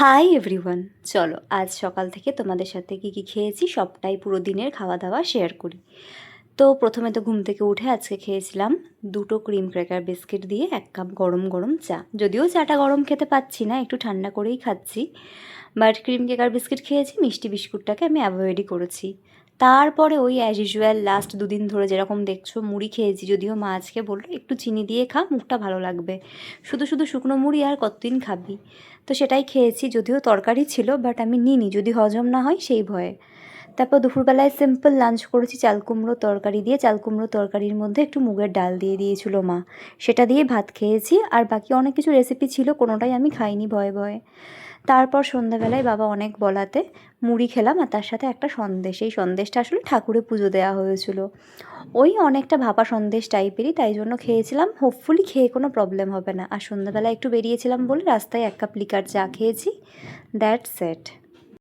Hi everyone, চলো আজ সকাল থেকে তোমাদের সাথে কী খেয়েছি সবটাই পুরো দিনের খাওয়া দাওয়া শেয়ার করি। তো প্রথমে তো ঘুম থেকে উঠে আজকে খেয়েছিলাম 2টো ক্রিম ক্র্যাকার বিস্কিট দিয়ে 1 কাপ গরম গরম চা। যদিও চাটা গরম খেতে পাচ্ছি না, একটু ঠান্ডা করেই খাচ্ছি, বাট ক্রিম ক্র্যাকার বিস্কিট খেয়েছি, মিষ্টি বিস্কুটটাকে আমি অ্যাভয়েডই করেছি। তারপরে ওই অ্যাজ ইউজুয়াল লাস্ট 2 দিন ধরে যেরকম দেখছো মুড়ি খেয়েছি, যদিও মা আজকে বললো একটু চিনি দিয়ে খা, মুখটা ভালো লাগবে, শুধু শুধু শুকনো মুড়ি আর কতদিন খাবি। তো সেটাই খেয়েছি, যদিও তরকারি ছিল বাট আমি নিইনি যদি হজম না হয় সেই ভয়ে। তারপর দুপুরবেলায় সিম্পল লাঞ্চ করেছি চাল কুমড়ো তরকারি দিয়ে। চাল কুমড়ো তরকারির মধ্যে একটু মুগের ডাল দিয়ে দিয়েছিল মা, সেটা দিয়ে ভাত খেয়েছি। আর বাকি অনেক কিছু রেসিপি ছিল, কোনোটাই আমি খাইনি ভয়ে ভয়ে। তারপর সন্ধ্যাবেলায় বাবা অনেক বলাতে মুড়ি খেলাম আর তার সাথে একটা সন্দেশ। এই সন্দেশটা আসলে ঠাকুরে পুজো দেওয়া হয়েছিল, ওই অনেকটা ভাপা সন্দেশ টাইপেরই, তাই জন্য খেয়েছিলাম। হোপফুলি খেয়ে কোনো প্রবলেম হবে না। আর সন্ধ্যাবেলায় একটু বেরিয়েছিলাম বলে রাস্তায় 1 কাপ লিকার চা খেয়েছি। That's it.